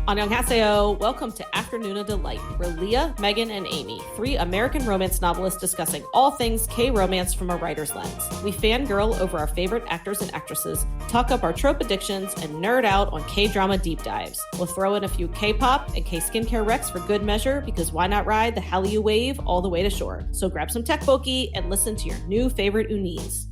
Annyeonghaseyo. Welcome to AfterNoona Delight. We're Leah, Megan, and Amy, three American romance novelists discussing all things K-romance from a writer's lens. We fangirl over our favorite actors and actresses, talk up our trope addictions, and nerd out on K-drama deep dives. We'll throw in a few K-pop and K-skincare recs for good measure, because why not ride the Hallyu wave all the way to shore? So grab some tteokbokki and listen to your new favorite unis.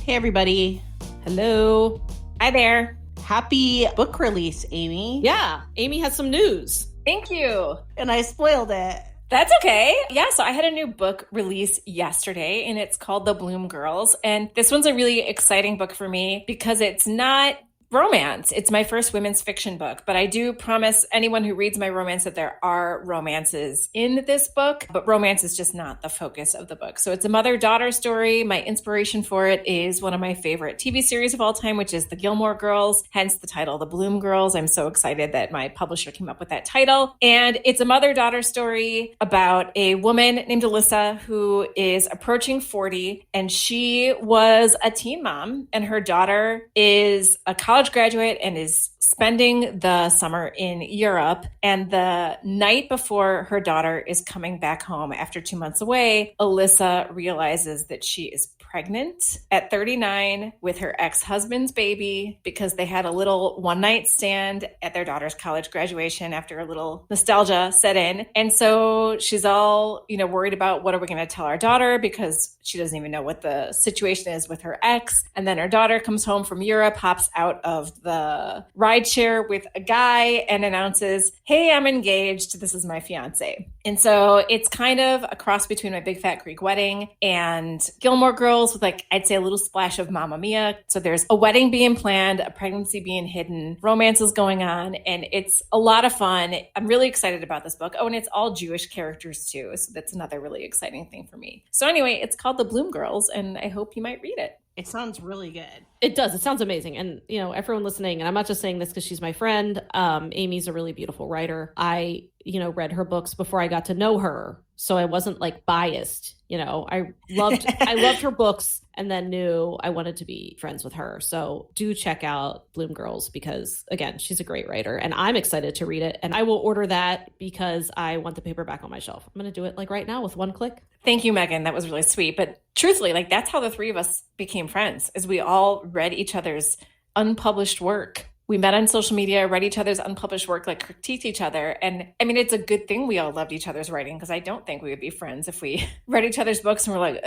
Hey, everybody. Hello. Hi there. Happy book release, Amy. Yeah, Amy has some news. Thank you. And I spoiled it. That's okay. Yeah, so I had a new book release yesterday, and it's called The Bloom Girls. And this one's a really exciting book for me because it's not romance. It's my first women's fiction book, but I do promise anyone who reads my romance that there are romances in this book, but romance is just not the focus of the book. So it's a mother-daughter story. My inspiration for it is one of my favorite TV series of all time, which is The Gilmore Girls, hence the title, The Bloom Girls. I'm so excited that my publisher came up with that title. And it's a mother-daughter story about a woman named Alyssa who is approaching 40, and she was a teen mom, and her daughter is a college graduate and is spending the summer in Europe. And the night before her daughter is coming back home after 2 months away, Alyssa realizes that she is pregnant at 39 with her ex-husband's baby because they had a little one-night stand at their daughter's college graduation after a little nostalgia set in. And so she's all, worried about what are we going to tell our daughter because she doesn't even know what the situation is with her ex. And then her daughter comes home from Europe, hops out of the rideshare with a guy and announces, "Hey, I'm engaged. This is my fiance." And so it's kind of a cross between My Big Fat Greek Wedding and Gilmore Girls with I'd say a little splash of Mamma Mia. So there's a wedding being planned, a pregnancy being hidden, romance is going on, and it's a lot of fun. I'm really excited about this book. Oh, and it's all Jewish characters too. So that's another really exciting thing for me. So anyway, it's called The Bloom Girls, and I hope you might read it. It sounds really good. It does. It sounds amazing. And, everyone listening, and I'm not just saying this because she's my friend. Amy's a really beautiful writer. I, read her books before I got to know her. So I wasn't biased. I loved her books and then knew I wanted to be friends with her. So do check out Bloom Girls because, again, she's a great writer and I'm excited to read it. And I will order that because I want the paperback on my shelf. I'm going to do it right now with one click. Thank you, Megan. That was really sweet. But truthfully, that's how the three of us became friends, is we all read each other's unpublished work. We met on social media, read each other's unpublished work, critiqued each other. And I mean, it's a good thing we all loved each other's writing because I don't think we would be friends if we read each other's books and we're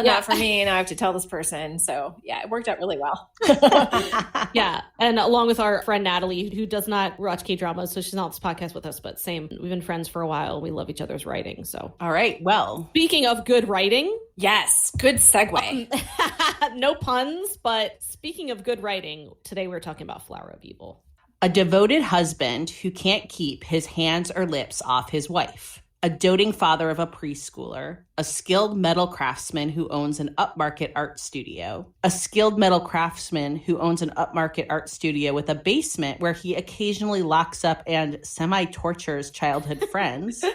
not for me. Now I have to tell this person. So yeah, it worked out really well. Yeah. And along with our friend Natalie, who does not watch K-dramas, so she's not on this podcast with us, but same. We've been friends for a while. We love each other's writing. So, all right. Well, speaking of good writing. Yes. Good segue. No puns, but speaking of good writing, today we're talking about Flower of Evil. A devoted husband who can't keep his hands or lips off his wife. A doting father of a preschooler. A skilled metal craftsman who owns an upmarket art studio. A skilled metal craftsman who owns an upmarket art studio with a basement where he occasionally locks up and semi-tortures childhood friends.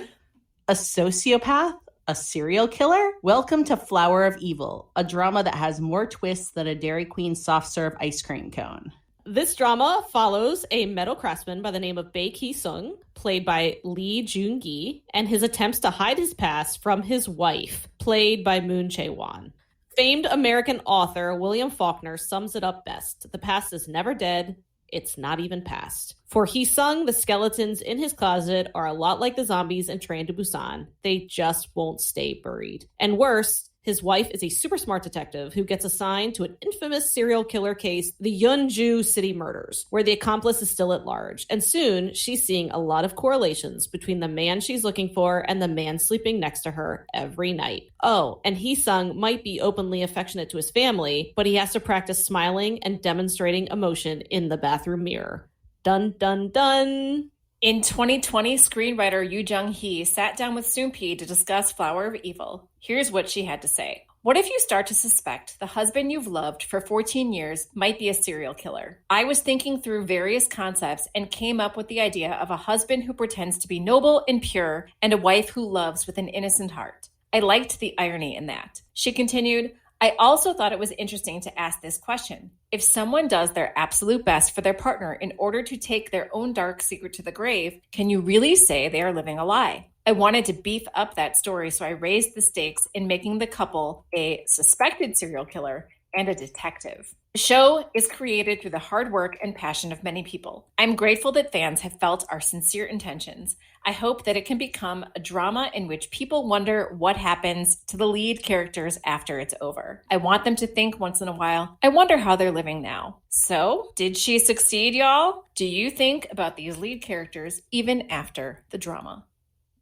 A sociopath. A serial killer? Welcome to Flower of Evil, a drama that has more twists than a Dairy Queen soft serve ice cream cone. This drama follows a metal craftsman by the name of Bae Ki-sung, played by Lee Joon Gi, and his attempts to hide his past from his wife, played by Moon Chae-won. Famed American author William Faulkner sums it up best. The past is never dead. It's not even past. For Hee-sung, the skeletons in his closet are a lot like the zombies in Train to Busan. They just won't stay buried. And worse, his wife is a super smart detective who gets assigned to an infamous serial killer case, the Yeonju City murders, where the accomplice is still at large. And soon, she's seeing a lot of correlations between the man she's looking for and the man sleeping next to her every night. Oh, and Hee-sung might be openly affectionate to his family, but he has to practice smiling and demonstrating emotion in the bathroom mirror. Dun, dun, dun. In 2020, screenwriter Yoo Jung-hee sat down with Soon-Pee to discuss Flower of Evil. Here's what she had to say. What if you start to suspect the husband you've loved for 14 years might be a serial killer? I was thinking through various concepts and came up with the idea of a husband who pretends to be noble and pure and a wife who loves with an innocent heart. I liked the irony in that. She continued, I also thought it was interesting to ask this question. If someone does their absolute best for their partner in order to take their own dark secret to the grave, can you really say they are living a lie? I wanted to beef up that story, so I raised the stakes in making the couple a suspected serial killer and a detective. The show is created through the hard work and passion of many people. I'm grateful that fans have felt our sincere intentions. I hope that it can become a drama in which people wonder what happens to the lead characters after it's over. I want them to think once in a while, I wonder how they're living now. So, did she succeed, y'all? Do you think about these lead characters even after the drama?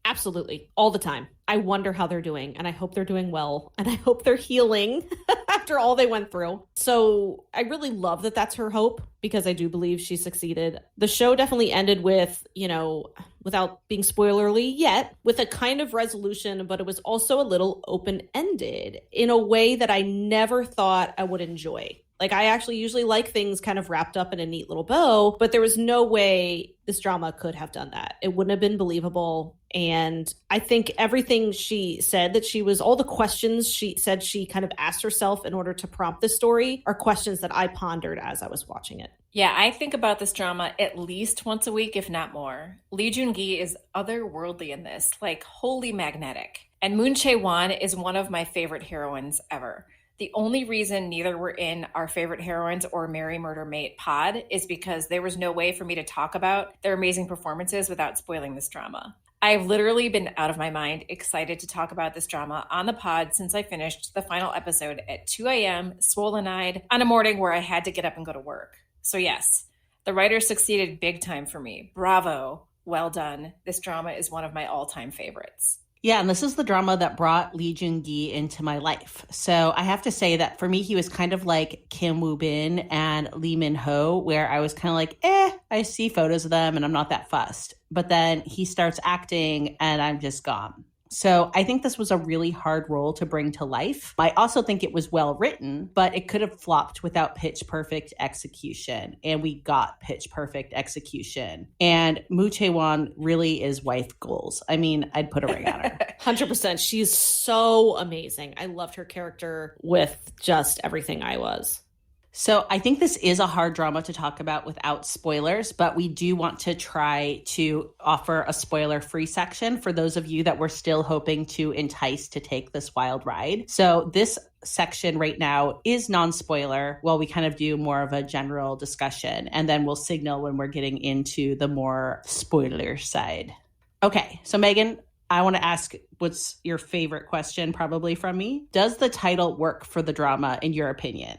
Absolutely. All the time. I wonder how they're doing, and I hope they're doing well, and I hope they're healing after all they went through. So I really love that that's her hope, because I do believe she succeeded. The show definitely ended with, without being spoilerly yet, with a kind of resolution, but it was also a little open-ended in a way that I never thought I would enjoy. Like, I actually usually like things kind of wrapped up in a neat little bow, but there was no way this drama could have done that. It wouldn't have been believable. And I think everything she said all the questions she said she kind of asked herself in order to prompt this story are questions that I pondered as I was watching it. Yeah, I think about this drama at least once a week, if not more. Lee Joon Gi is otherworldly in this, like wholly magnetic. And Moon Chae-won is one of my favorite heroines ever. The only reason neither were in our favorite heroines or Marry, Murder, Mate pod is because there was no way for me to talk about their amazing performances without spoiling this drama. I've literally been out of my mind excited to talk about this drama on the pod since I finished the final episode at 2 a.m., swollen-eyed, on a morning where I had to get up and go to work. So yes, the writers succeeded big time for me. Bravo. Well done. This drama is one of my all-time favorites. Yeah, and this is the drama that brought Lee Joon Gi into my life. So I have to say that for me, he was kind of like Kim Woo Bin and Lee Min Ho, where I was kind of like, I see photos of them and I'm not that fussed. But then he starts acting and I'm just gone. So I think this was a really hard role to bring to life. I also think it was well written, but it could have flopped without pitch perfect execution. And we got pitch perfect execution. And Moo Chae-won really is wife goals. I mean, I'd put a ring on her. 100%. She's so amazing. I loved her character with just everything I was. So I think this is a hard drama to talk about without spoilers, but we do want to try to offer a spoiler-free section for those of you that we're still hoping to entice to take this wild ride. So this section right now is non-spoiler while we kind of do more of a general discussion, and then we'll signal when we're getting into the more spoiler side. Okay, so Megan, I want to ask, what's your favorite question probably from me? Does the title work for the drama in your opinion?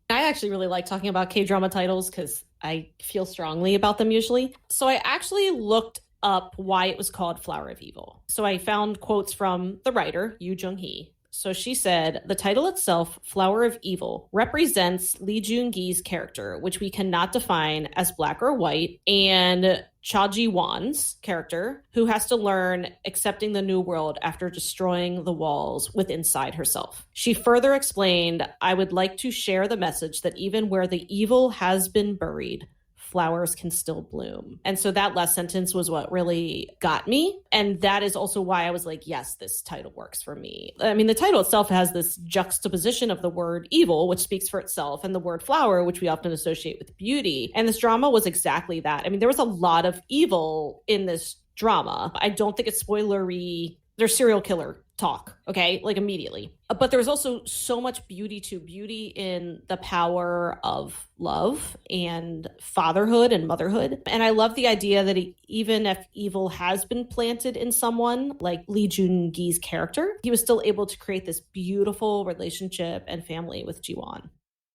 I actually really like talking about K-drama titles because I feel strongly about them usually. So I actually looked up why it was called Flower of Evil. So I found quotes from the writer, Lee Joon Gi. So she said, the title itself, Flower of Evil, represents Lee Joon Gi's character, which we cannot define as black or white, and Cha Ji-won's character, who has to learn accepting the new world after destroying the walls within inside herself. She further explained, I would like to share the message that even where the evil has been buried, flowers can still bloom. And so that last sentence was what really got me. And that is also why I was like, yes, this title works for me. I mean, the title itself has this juxtaposition of the word evil, which speaks for itself, and the word flower, which we often associate with beauty. And this drama was exactly that. I mean, there was a lot of evil in this drama. I don't think it's spoilery. There's serial killer talk, okay, like immediately. But there's also so much beauty in the power of love and fatherhood and motherhood. And I love the idea that even if evil has been planted in someone, like Lee Joon Gi's character, he was still able to create this beautiful relationship and family with Ji-won.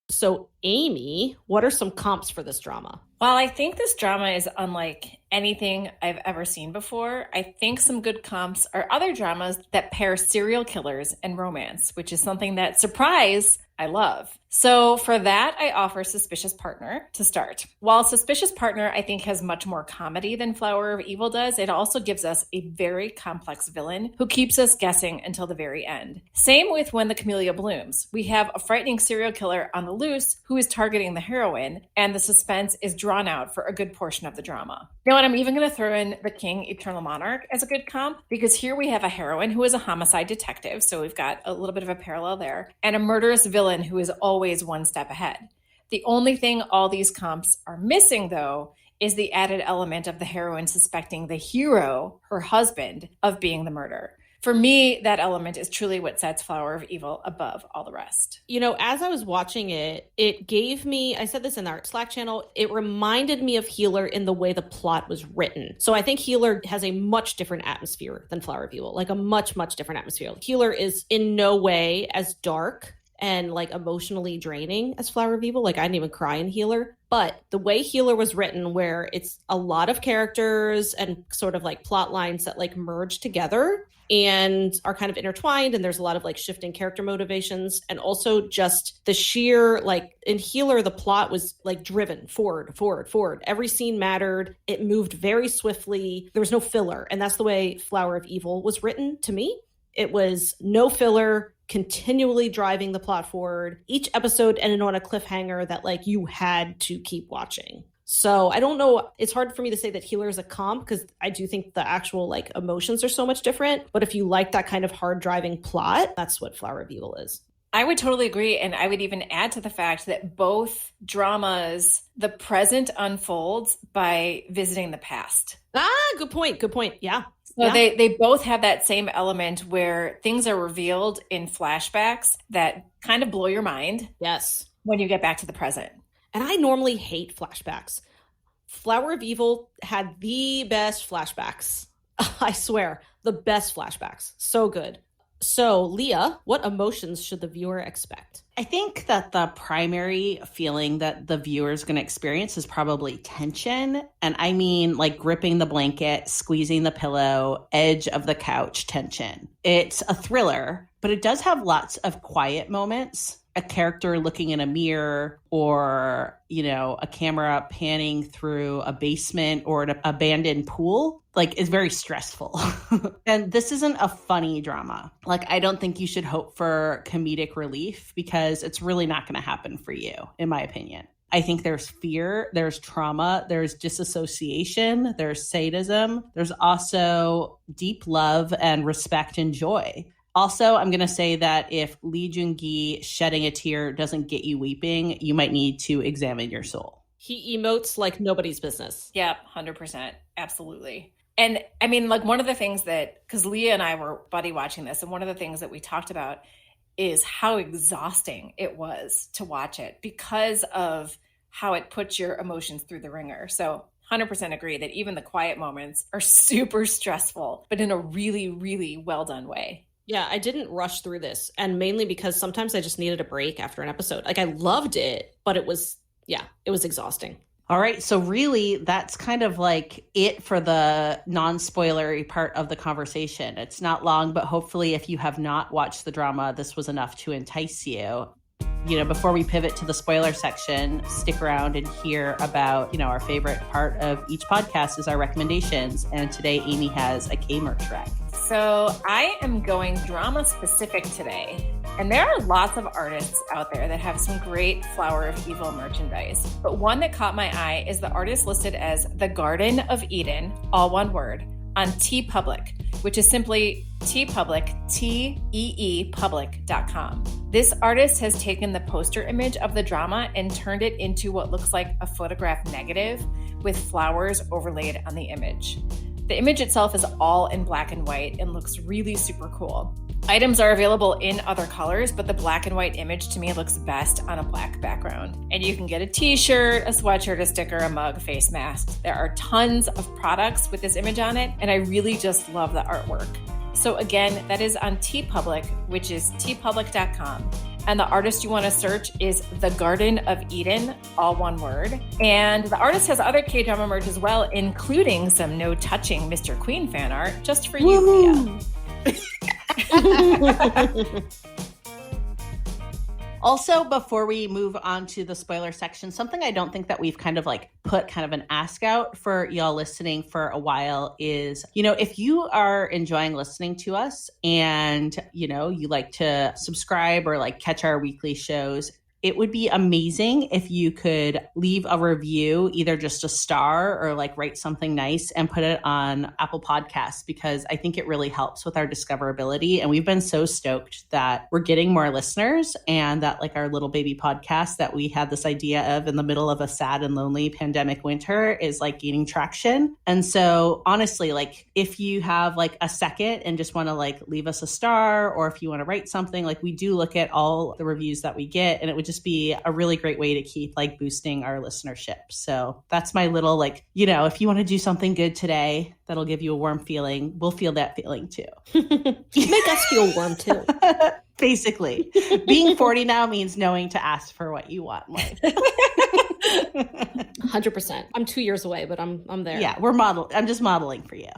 So, Amy, what are some comps for this drama? Well, I think this drama is unlike anything I've ever seen before. I think some good comps are other dramas that pair serial killers and romance, which is something that, surprise, I love. So for that, I offer Suspicious Partner to start. While Suspicious Partner, I think, has much more comedy than Flower of Evil does, it also gives us a very complex villain who keeps us guessing until the very end. Same with When the Camellia Blooms. We have a frightening serial killer on the loose who is targeting the heroine, and the suspense is drawn out for a good portion of the drama. You know what? I'm even going to throw in The King, Eternal Monarch as a good comp, because here we have a heroine who is a homicide detective, so we've got a little bit of a parallel there, and a murderous villain who is always one step ahead. The only thing all these comps are missing, though, is the added element of the heroine suspecting the hero, her husband, of being the murderer. For me, that element is truly what sets Flower of Evil above all the rest. You know, as I was watching it, it gave me, I said this in our Slack channel, it reminded me of Healer in the way the plot was written. So I think Healer has a much different atmosphere than Flower of Evil, like a much, much different atmosphere. Healer is in no way as dark and like emotionally draining as Flower of Evil. Like I didn't even cry in Healer. But the way Healer was written, where it's a lot of characters and sort of like plot lines that like merge together and are kind of intertwined, and there's a lot of like shifting character motivations, and also just the sheer, like in Healer, the plot was like driven forward. Every scene mattered. It moved very swiftly. There was no filler, and that's the way Flower of Evil was written to me. It was no filler, continually driving the plot forward. Each episode ended on a cliffhanger that like you had to keep watching. So I don't know. It's hard for me to say that Healer is a comp because I do think the actual like emotions are so much different. But if you like that kind of hard driving plot, that's what Flower of Evil is. I would totally agree. And I would even add to the fact that both dramas, the present unfolds by visiting the past. Good point. Yeah. So they both have that same element where things are revealed in flashbacks that kind of blow your mind. Yes. When you get back to the present. And I normally hate flashbacks. Flower of Evil had the best flashbacks. I swear, the best flashbacks. So good. So, Leah, what emotions should the viewer expect? I think that the primary feeling that the viewer is going to experience is probably tension. And I mean like gripping the blanket, squeezing the pillow, edge of the couch tension. It's a thriller, but it does have lots of quiet moments. A character looking in a mirror, or, you know, a camera panning through a basement or an abandoned pool, like, is very stressful. And this isn't a funny drama. Like, I don't think you should hope for comedic relief because it's really not going to happen for you, in my opinion. I think there's fear, there's trauma, there's disassociation, there's sadism. There's also deep love and respect and joy. Also, I'm going to say that if Lee Joon Gi shedding a tear doesn't get you weeping, you might need to examine your soul. He emotes like nobody's business. Yep, 100%. Absolutely. And I mean, like one of the things that, because Leah and I were buddy watching this, and one of the things that we talked about is how exhausting it was to watch it because of how it puts your emotions through the ringer. So 100% agree that even the quiet moments are super stressful, but in a really, really well done way. Yeah, I didn't rush through this, and mainly because sometimes I just needed a break after an episode. Like, I loved it, but it was exhausting. All right, so really, that's kind of like it for the non-spoilery part of the conversation. It's not long, but hopefully if you have not watched the drama, this was enough to entice you. You know, before we pivot to the spoiler section, stick around and hear about, you know, our favorite part of each podcast is our recommendations. And today, Amy has a Kmart track. So I am going drama specific today. And there are lots of artists out there that have some great Flower of Evil merchandise. But one that caught my eye is the artist listed as TheGardenOfEden, all one word, on TeePublic, which is simply TeePublic, TeePublic.com. This artist has taken the poster image of the drama and turned it into what looks like a photograph negative with flowers overlaid on the image. The image itself is all in black and white and looks really super cool. Items are available in other colors, but the black and white image to me looks best on a black background. And you can get a t-shirt, a sweatshirt, a sticker, a mug, face mask. There are tons of products with this image on it, and I really just love the artwork. So again, that is on TeePublic, which is teepublic.com. And the artist you want to search is TheGardenOfEden, all one word. And the artist has other K-drama merch as well, including some no-touching Mr. Queen fan art just for you, Leah. Also, before we move on to the spoiler section, something I don't think that we've kind of like put kind of an ask out for y'all listening for a while is, you know, if you are enjoying listening to us and, you know, you like to subscribe or like catch our weekly shows, it would be amazing if you could leave a review, either just a star or like write something nice and put it on Apple Podcasts, because I think it really helps with our discoverability. And we've been so stoked that we're getting more listeners, and that like our little baby podcast that we had this idea of in the middle of a sad and lonely pandemic winter is like gaining traction. And so honestly, like if you have like a second and just want to like leave us a star, or if you want to write something, like we do look at all the reviews that we get, and it would just be a really great way to keep like boosting our listenership. So that's my little like, if you want to do something good today that'll give you a warm feeling, we'll feel that feeling too. Make us feel warm too. Basically, being 40 now means knowing to ask for what you want in life. 100%. I'm 2 years away, but I'm there. Yeah, I'm just modeling for you.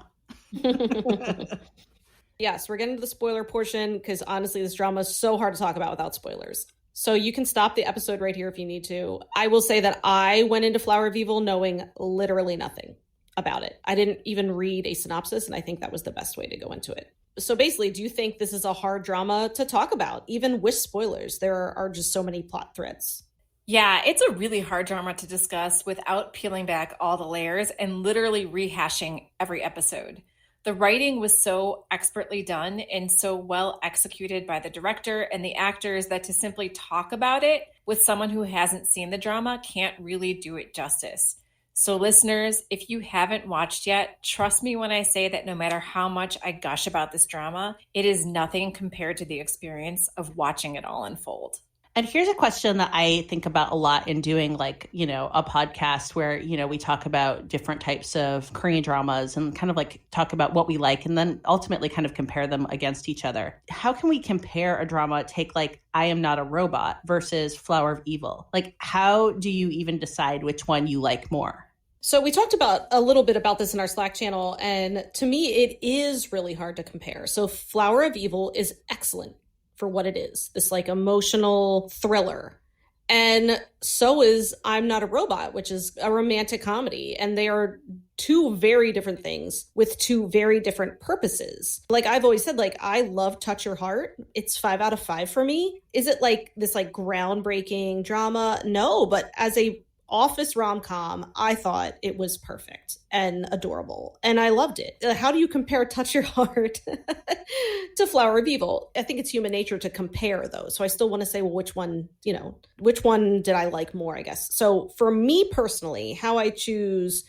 Yes, we're getting to the spoiler portion because honestly, this drama is so hard to talk about without spoilers. So you can stop the episode right here if you need to. I will say that I went into Flower of Evil knowing literally nothing about it. I didn't even read a synopsis, and I think that was the best way to go into it. So basically, do you think this is a hard drama to talk about, even with spoilers? There are just so many plot threads. Yeah, it's a really hard drama to discuss without peeling back all the layers and literally rehashing every episode. The writing was so expertly done and so well executed by the director and the actors that to simply talk about it with someone who hasn't seen the drama can't really do it justice. So listeners, if you haven't watched yet, trust me when I say that no matter how much I gush about this drama, it is nothing compared to the experience of watching it all unfold. And here's a question that I think about a lot in doing like, a podcast where, we talk about different types of Korean dramas and kind of like talk about what we like and then ultimately kind of compare them against each other. How can we compare a drama, take like I Am Not a Robot versus Flower of Evil? Like, how do you even decide which one you like more? So we talked about a little bit about this in our Slack channel, and to me, it is really hard to compare. So Flower of Evil is excellent for what it is, this like emotional thriller. And so is I'm Not a Robot, which is a romantic comedy. And they are two very different things with two very different purposes. Like I've always said, like, I love Touch Your Heart. It's 5 out of 5 for me. Is it like this like groundbreaking drama? No, but as a office rom-com, I thought it was perfect and adorable, and I loved it. How do you compare Touch Your Heart to Flower of Evil? I think it's human nature to compare those. So I still want to say, well, which one did I like more, I guess. So for me personally, how I choose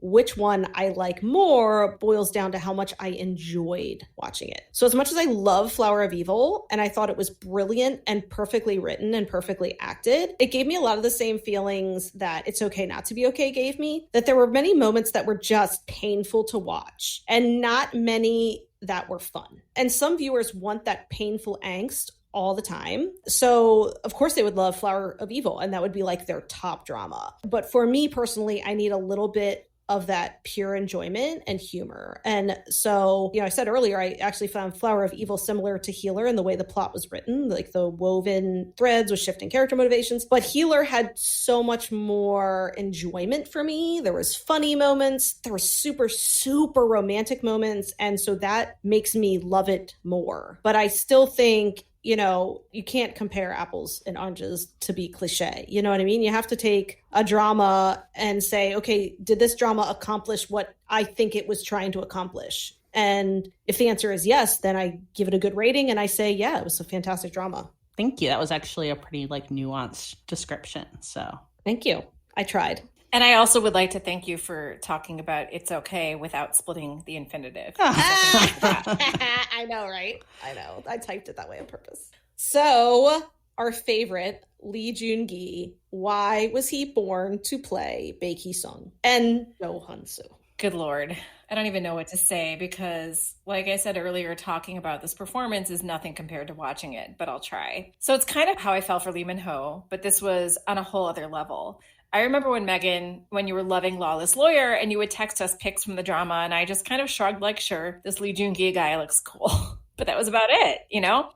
which one I like more boils down to how much I enjoyed watching it. So as much as I love Flower of Evil, and I thought it was brilliant and perfectly written and perfectly acted, it gave me a lot of the same feelings that It's Okay Not to Be Okay gave me, that there were many moments that were just painful to watch and not many that were fun. And some viewers want that painful angst all the time. So of course they would love Flower of Evil, and that would be like their top drama. But for me personally, I need a little bit of that pure enjoyment and humor. And so, I said earlier, I actually found Flower of Evil similar to Healer in the way the plot was written, like the woven threads with shifting character motivations. But Healer had so much more enjoyment for me. There was funny moments. There were super, super romantic moments. And so that makes me love it more. But I still think you can't compare apples and oranges, to be cliche. You know what I mean? You have to take a drama and say, okay, did this drama accomplish what I think it was trying to accomplish? And if the answer is yes, then I give it a good rating and I say, yeah, it was a fantastic drama. Thank you. That was actually a pretty like nuanced description. So thank you. I tried. And I also would like to thank you for talking about It's Okay without splitting the infinitive. I know, right? I know. I typed it that way on purpose. So, our favorite, Lee Joon Gi, why was he born to play Bae Ki-sung and Jo Han-soo? Good Lord. I don't even know what to say because, like I said earlier, talking about this performance is nothing compared to watching it, but I'll try. So it's kind of how I felt for Lee Min-ho, but this was on a whole other level. I remember when you were loving Lawless Lawyer and you would text us pics from the drama, and I just kind of shrugged like, sure, this Lee Joon Gi guy looks cool. But that was about it,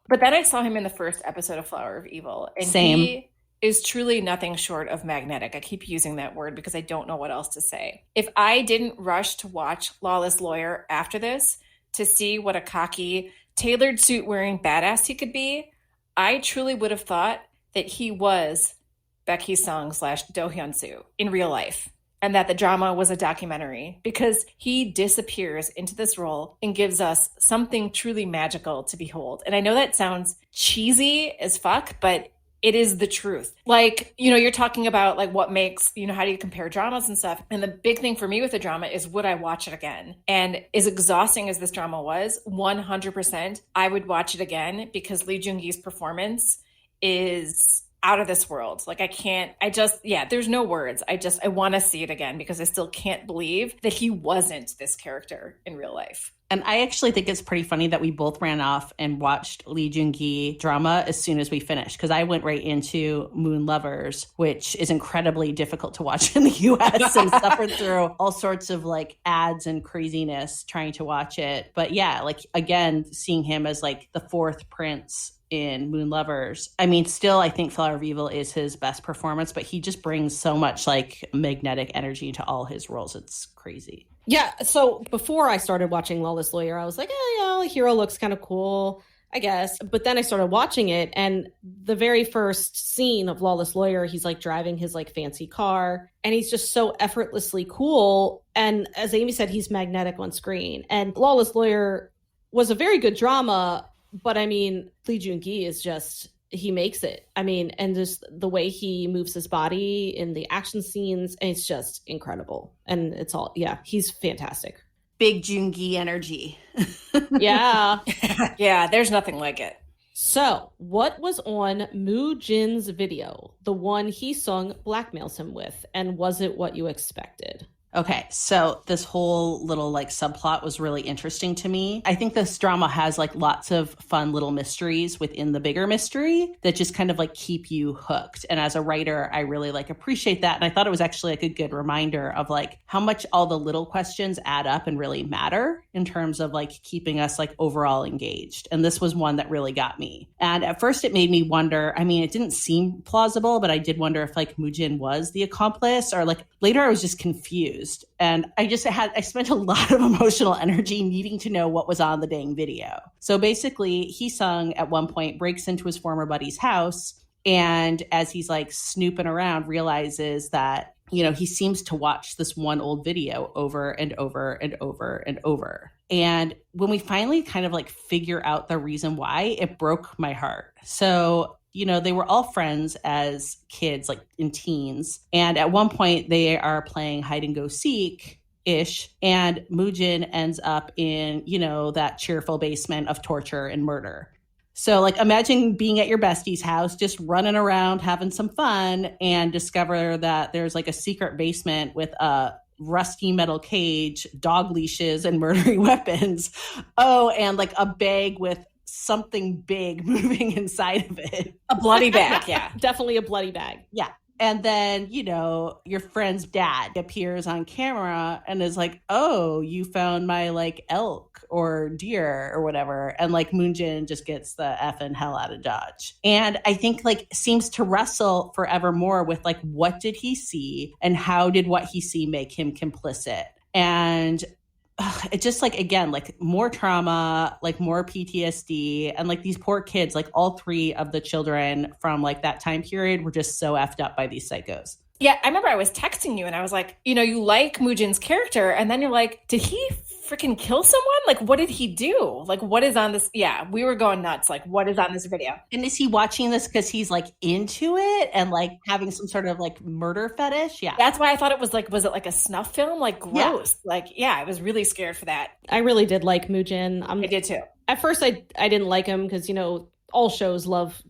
But then I saw him in the first episode of Flower of Evil. And Same. He is truly nothing short of magnetic. I keep using that word because I don't know what else to say. If I didn't rush to watch Lawless Lawyer after this to see what a cocky, tailored suit wearing badass he could be, I truly would have thought that he was Baek Hee-sung / Do Hyun-soo in real life, and that the drama was a documentary, because he disappears into this role and gives us something truly magical to behold. And I know that sounds cheesy as fuck, but it is the truth. Like, you're talking about like what makes, how do you compare dramas and stuff? And the big thing for me with a drama is, would I watch it again? And as exhausting as this drama was, 100%, I would watch it again, because Lee Joon Gi's performance is out of this world. Like there's no words. I want to see it again, because I still can't believe that he wasn't this character in real life. And I actually think it's pretty funny that we both ran off and watched Lee Joon Gi drama as soon as we finished, because I went right into Moon Lovers, which is incredibly difficult to watch in the US and suffered through all sorts of like ads and craziness trying to watch it. But yeah, like again, seeing him as like the fourth prince in Moon Lovers. I mean, still, I think Flower of Evil is his best performance, but he just brings so much like magnetic energy into all his roles. It's crazy. Yeah. So before I started watching Lawless Lawyer, I was like, the hero looks kind of cool, I guess. But then I started watching it, and the very first scene of Lawless Lawyer, he's like driving his like fancy car, and he's just so effortlessly cool. And as Amy said, he's magnetic on screen. And Lawless Lawyer was a very good drama, but I mean, Lee Joon Gi is just, he makes it. I mean, and just the way he moves his body in the action scenes, it's just incredible. And it's all, he's fantastic. Big Joon Gi energy. Yeah. Yeah, there's nothing like it. So, what was on Moo Jin's video, the one Hee Sung blackmails him with, and was it what you expected? Okay, so this whole little like subplot was really interesting to me. I think this drama has like lots of fun little mysteries within the bigger mystery that just kind of like keep you hooked. And as a writer, I really like appreciate that. And I thought it was actually like a good reminder of like how much all the little questions add up and really matter in terms of like keeping us like overall engaged. And this was one that really got me. And at first it made me wonder, I mean, it didn't seem plausible, but I did wonder if like Moo Jin was the accomplice, or like later I was just confused. And I spent a lot of emotional energy needing to know what was on the dang video. So basically, Hee Sung at one point breaks into his former buddy's house, and as he's like snooping around, realizes that, he seems to watch this one old video over and over and over and over. And when we finally kind of like figure out the reason why, it broke my heart. So they were all friends as kids, like in teens. And at one point they are playing hide and go seek ish. And Moo Jin ends up in, that cheerful basement of torture and murder. So like imagine being at your bestie's house, just running around, having some fun, and discover that there's like a secret basement with a rusty metal cage, dog leashes, and murdering weapons. Oh, and like a bag with something big moving inside of it. A bloody bag, yeah. Definitely a bloody bag. Yeah. And then, your friend's dad appears on camera and is like, oh, you found my like elk or deer or whatever. And like Moo Jin just gets the effing hell out of Dodge. And I think like seems to wrestle forevermore with like, what did he see and how did what he see make him complicit? And it just like, again, like more trauma, like more PTSD, and like these poor kids, like all three of the children from like that time period were just so effed up by these psychos. Yeah, I remember I was texting you and I was like, you like Moo Jin's character, and then you're like, did he freaking kill someone? Like, what did he do? Like, what is on this? Yeah, we were going nuts. Like, what is on this video? And is he watching this because he's like into it and like having some sort of like murder fetish? Yeah. That's why I thought it was like a snuff film? Like, gross. Yeah. Like, yeah, I was really scared for that. I really did like Moo Jin. I did too. At first, I didn't like him because, all shows love,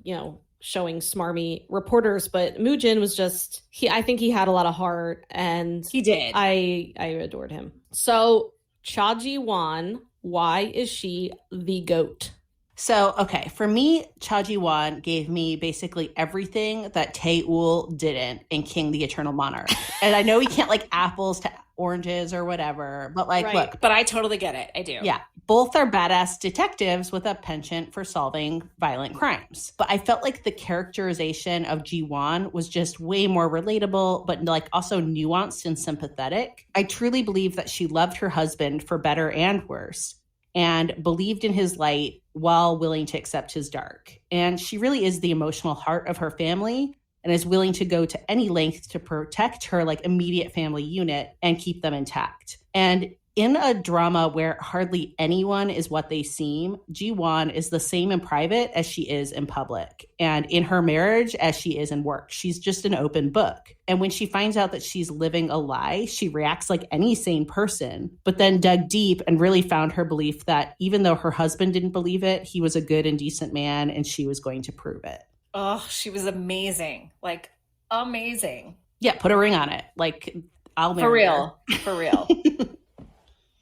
showing smarmy reporters, but Moo Jin was just, I think he had a lot of heart, and he did. I adored him. So Cha Ji-won, why is she the GOAT? So, okay, for me, Cha Ji-won gave me basically everything that Tae-ul didn't in King the Eternal Monarch. And I know we can't like apples to oranges or whatever, but like, look. But I totally get it. I do. Yeah. Both are badass detectives with a penchant for solving violent crimes. But I felt like the characterization of Ji-won was just way more relatable, but like also nuanced and sympathetic. I truly believe that she loved her husband for better and worse. and believed in his light while willing to accept his dark. And she really is the emotional heart of her family and is willing to go to any length to protect her like immediate family unit and keep them intact. And in a drama where hardly anyone is what they seem, Ji-won is the same in private as she is in public, and in her marriage as she is in work. She's just an open book. And when she finds out that she's living a lie, she reacts like any sane person, but then dug deep and really found her belief that even though her husband didn't believe it, he was a good and decent man and she was going to prove it. Oh, she was amazing. Like, amazing. Yeah, put a ring on it. Like, I'll marry her. For real.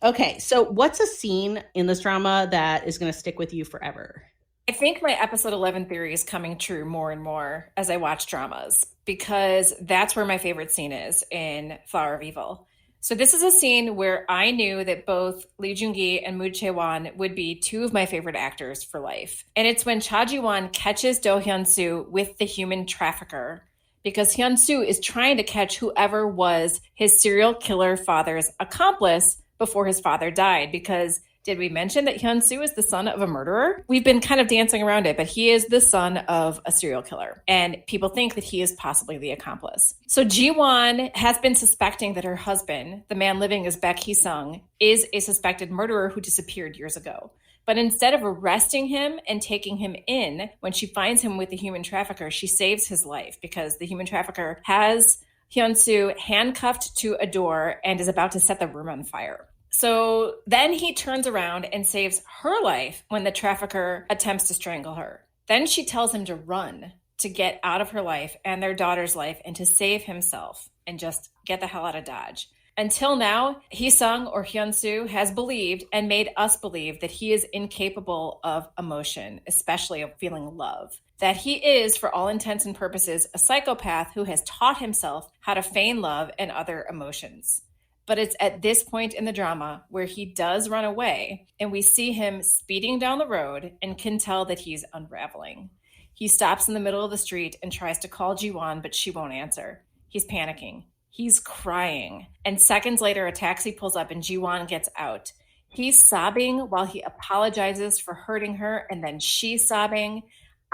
Okay, so what's a scene in this drama that is going to stick with you forever? I think my episode 11 theory is coming true more and more as I watch dramas, because that's where my favorite scene is in Flower of Evil. So this is a scene where I knew that both Lee Joon Gi and Moon Chae-won would be two of my favorite actors for life. And it's when Cha Ji-won catches Do Hyun-soo with the human trafficker, because Hyun-soo is trying to catch whoever was his serial killer father's accomplice before his father died. Because did we mention that Hyun-soo is the son of a murderer? We've been kind of dancing around it, but he is the son of a serial killer. And people think that he is possibly the accomplice. So Ji-won has been suspecting that her husband, the man living as Baek Hee-sung, is a suspected murderer who disappeared years ago. But instead of arresting him and taking him in, when she finds him with the human trafficker, she saves his life, because the human trafficker has Hyun-soo handcuffed to a door and is about to set the room on fire. So then he turns around and saves her life when the trafficker attempts to strangle her. Then she tells him to run, to get out of her life and their daughter's life, and to save himself and just get the hell out of Dodge. Until now, Hee-sung or Hyun-soo has believed and made us believe that he is incapable of emotion, especially of feeling love. That he is, for all intents and purposes, a psychopath who has taught himself how to feign love and other emotions. But it's at this point in the drama where he does run away, and we see him speeding down the road and can tell that he's unraveling. He stops in the middle of the street and tries to call Ji-won, but she won't answer. He's panicking. He's crying. And seconds later, a taxi pulls up and Ji-won gets out. He's sobbing while he apologizes for hurting her, and then she's sobbing.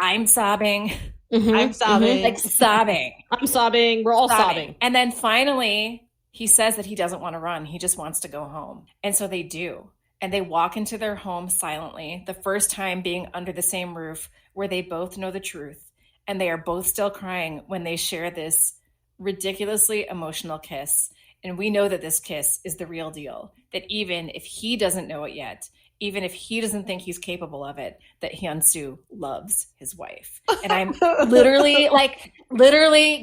I'm sobbing. I'm sobbing. Like sobbing. I'm sobbing. We're all sobbing. And then finally, he says that he doesn't want to run. He just wants to go home. And so they do. And they walk into their home silently, the first time being under the same roof where they both know the truth. And they are both still crying when they share this ridiculously emotional kiss. And we know that this kiss is the real deal. That even if he doesn't know it yet, even if he doesn't think he's capable of it, that Hyun-soo loves his wife. And I'm literally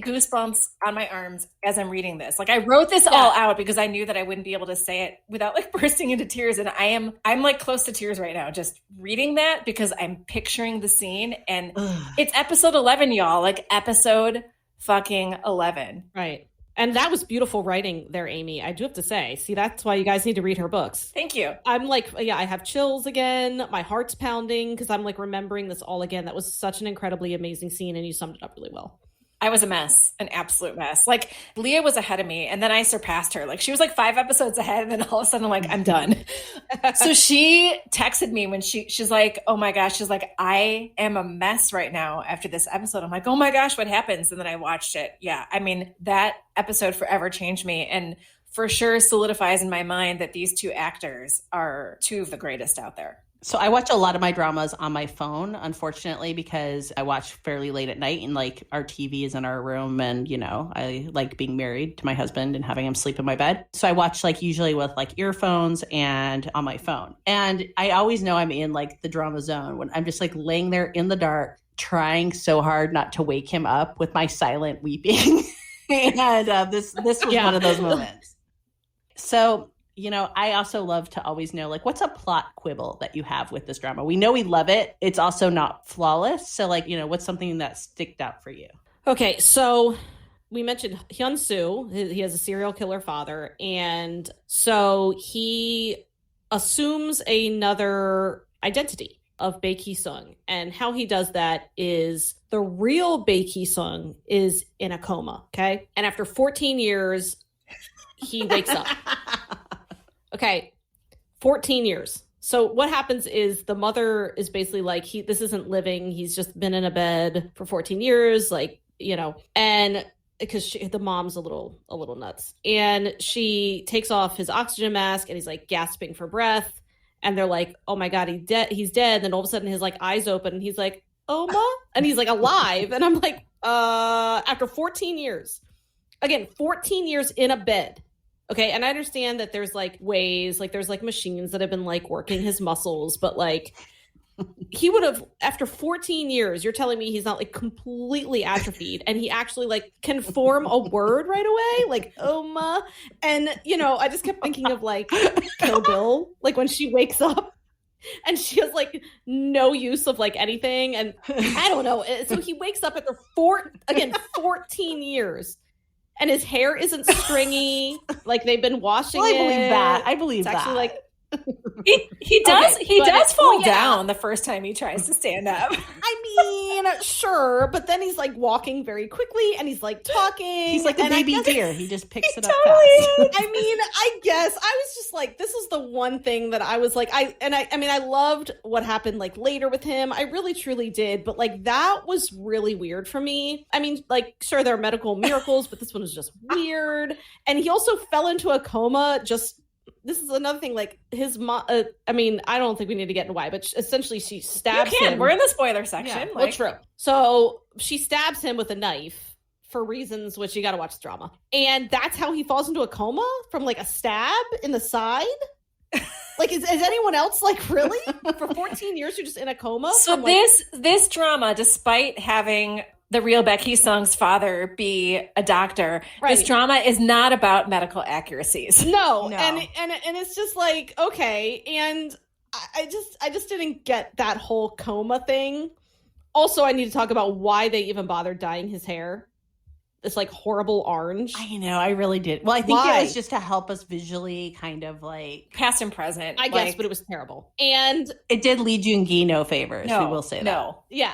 goosebumps on my arms as I'm reading this. Like, I wrote this all out because I knew that I wouldn't be able to say it without like bursting into tears. And I'm like close to tears right now, just reading that, because I'm picturing the scene. And it's episode 11, y'all, like episode fucking 11. Right. And that was beautiful writing there, Amy. I do have to say. See, that's why you guys need to read her books. Thank you. I'm like, yeah, I have chills again. My heart's pounding because I'm like remembering this all again. That was such an incredibly amazing scene, and you summed it up really well. I was a mess, an absolute mess. Like, Leah was ahead of me, and then I surpassed her. Like, she was like 5 episodes ahead, and then all of a sudden I'm like, I'm done. So she texted me when she's like, oh my gosh, she's like, I am a mess right now after this episode. I'm like, oh my gosh, what happens? And then I watched it. Yeah, I mean, that episode forever changed me, and for sure solidifies in my mind that these two actors are two of the greatest out there. So I watch a lot of my dramas on my phone, unfortunately, because I watch fairly late at night and like our TV is in our room, and, you know, I like being married to my husband and having him sleep in my bed. So I watch like usually with like earphones and on my phone. And I always know I'm in like the drama zone when I'm just like laying there in the dark, trying so hard not to wake him up with my silent weeping. And this was one of those moments. So, you know, I also love to always know, like, what's a plot quibble that you have with this drama? We know we love it. It's also not flawless. So, like, you know, what's something that sticked out for you? Okay, so we mentioned Hyun-soo. He has a serial killer father. And so he assumes another identity of Baek Hee-sung. And how he does that is the real Baek Hee-sung is in a coma, okay? And after 14 years, he wakes up. Okay, 14 years. So what happens is the mother is basically like, this isn't living. He's just been in a bed for 14 years, like, and because the mom's a little nuts. And she takes off his oxygen mask and he's like gasping for breath. And they're like, oh my God, he's dead. And then all of a sudden his like eyes open and he's like, oh ma, and he's like alive. And I'm like, after 14 years, again, 14 years in a bed. Okay. And I understand that there's like ways, like there's like machines that have been like working his muscles, but like he would have, after 14 years, you're telling me he's not like completely atrophied and he actually like can form a word right away, like ma. And I just kept thinking of like Kill Bill, like when she wakes up and she has like no use of like anything, and I don't know. So he wakes up after 14 years. And his hair isn't stringy, like they've been washing it. I believe it's that. Actually, like he does fall down the first time he tries to stand up. I mean, sure, but then he's like walking very quickly and he's like talking. He's like a baby deer. He just picks it up totally fast. I mean, I guess I was just like, this is the one thing that I was like, I mean, I loved what happened like later with him. I really truly did, but like that was really weird for me. I mean, like, sure, there are medical miracles, but this one was just weird. And he also fell into a coma this is another thing, like his mom, I mean, I don't think we need to get into why, but essentially she stabs him. We're in the spoiler section. Yeah, well, true. So she stabs him with a knife for reasons which you got to watch the drama. And that's how he falls into a coma, from like a stab in the side. Like, is anyone else like, really? For 14 years, you're just in a coma? So this drama, despite having the real Baek Hee-sung's father be a doctor, right, this drama is not about medical accuracies. No. And it's just like, okay. And I just didn't get that whole coma thing. Also, I need to talk about why they even bothered dyeing his hair. This like horrible orange. I know, I really did. Well, I think it was just to help us visually kind of like past and present. I guess, but it was terrible. And it did Lee Joon Gi no favors. We will say that. No. Yeah.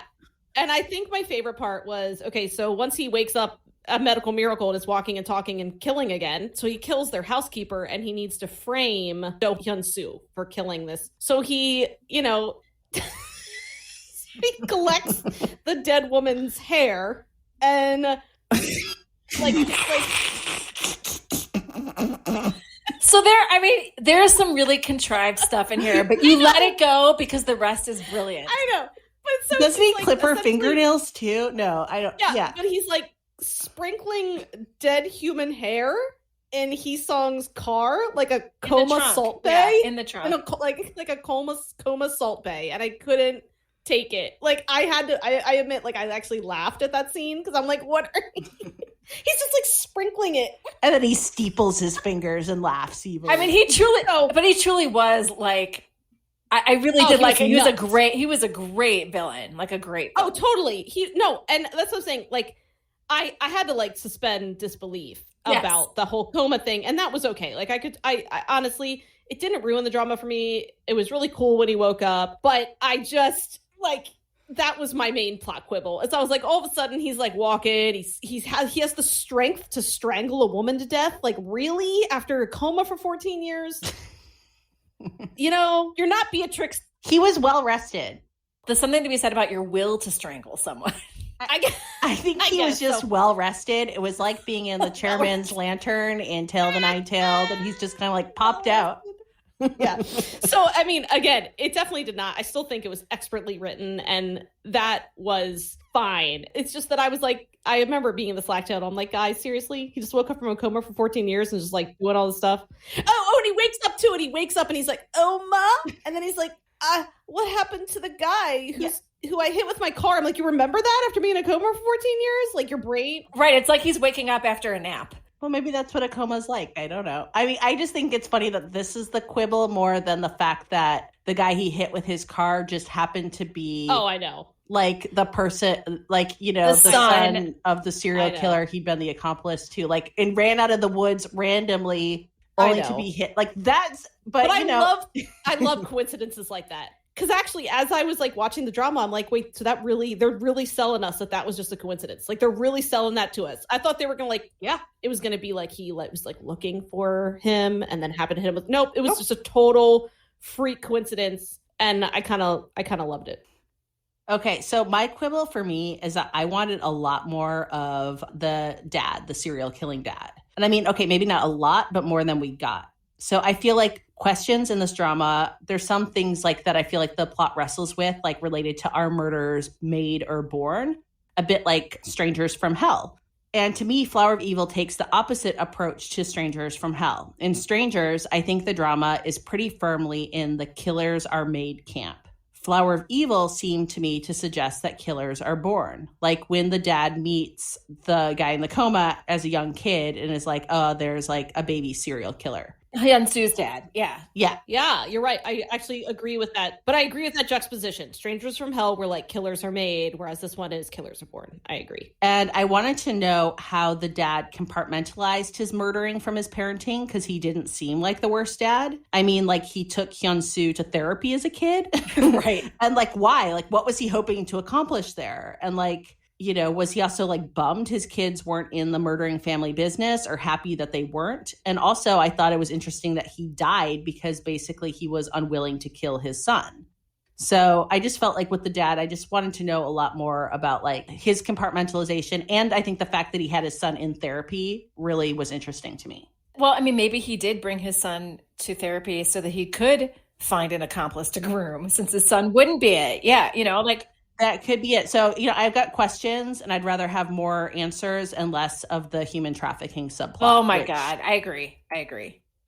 And I think my favorite part was, okay, so once he wakes up, a medical miracle, and is walking and talking and killing again. So he kills their housekeeper and he needs to frame Do Hyun-soo for killing this. So he, he collects the dead woman's hair and like So there's some really contrived stuff in here, but you let it go because the rest is brilliant. I know. But so doesn't he clip her fingernails too? No, I don't. Yeah, but he's like sprinkling dead human hair in Hee-sung's car, like a coma salt bay. Yeah, in the trunk, like a coma salt bay, and I couldn't take it. Like I had to. I admit, like I actually laughed at that scene because I'm like, what? He's just like sprinkling it, and then he steeples his fingers and laughs. Even. I mean, he truly was like. I really did like him. He was a great villain, like a great villain. Oh, totally. And that's what I'm saying. Like, I had to like suspend disbelief about the whole coma thing, and that was okay. Like, I honestly, it didn't ruin the drama for me. It was really cool when he woke up, but I just like that was my main plot quibble. As I was like, all of a sudden he's like walking, he has the strength to strangle a woman to death. Like, really? After a coma for 14 years? You're not Beatrix. He was well rested. There's something to be said about your will to strangle someone. I think he was just well rested. It was like being in the chairman's lantern in Tale of the Nine-Tailed, and he's just kind of like popped out. Yeah. So, I mean, again, it definitely did not. I still think it was expertly written, and that was fine. It's just that I was like, I remember being in the Slack channel. I'm like, guys, seriously? He just woke up from a coma for 14 years and just like doing all this stuff. Oh, and he wakes up too, and he wakes up and he's like, oh, ma? And then he's like, what happened to the guy who I hit with my car? I'm like, you remember that after being in a coma for 14 years? Like, your brain? Right. It's like he's waking up after a nap. Well, maybe that's what a coma is like. I don't know. I mean, I just think it's funny that this is the quibble more than the fact that the guy he hit with his car just happened to be... Oh, I know. Like the person, like, the son of the serial killer he'd been the accomplice to, like, and ran out of the woods randomly only to be hit. Like, that's... But I love coincidences like that. Because actually, as I was like watching the drama, I'm like, wait, so they're really selling us that was just a coincidence. Like, they're really selling that to us. I thought they were going to like, it was going to be like he was like looking for him and then happened to hit him with, nope, it was just a total freak coincidence, and I kind of loved it. Okay, so my quibble for me is that I wanted a lot more of the dad, the serial killing dad. And I mean, okay, maybe not a lot, but more than we got. So I feel like questions in this drama, there's some things like that I feel like the plot wrestles with, like related to are murders made or born, a bit like Strangers from Hell. And to me, Flower of Evil takes the opposite approach to Strangers from Hell. In Strangers, I think the drama is pretty firmly in the killers are made camp. Flower of Evil seemed to me to suggest that killers are born. Like when the dad meets the guy in the coma as a young kid and is like, oh, there's like a baby serial killer. Hyun-Soo's dad. Yeah. Yeah, you're right. I actually agree with that. But I agree with that juxtaposition. Strangers from Hell were like killers are made, whereas this one is killers are born. I agree. And I wanted to know how the dad compartmentalized his murdering from his parenting, because he didn't seem like the worst dad. I mean, like he took Hyun-Soo to therapy as a kid. Right. And like, why? Like, what was he hoping to accomplish there? And like, you know, was he also like bummed his kids weren't in the murdering family business, or happy that they weren't? And also I thought it was interesting that he died because basically he was unwilling to kill his son. So I just felt like with the dad, I just wanted to know a lot more about like his compartmentalization. And I think the fact that he had his son in therapy really was interesting to me. Well, I mean, maybe he did bring his son to therapy so that he could find an accomplice to groom, since his son wouldn't be it. Yeah, you know, like that could be it. So, you know, I've got questions and I'd rather have more answers and less of the human trafficking subplot. Oh my God. I agree.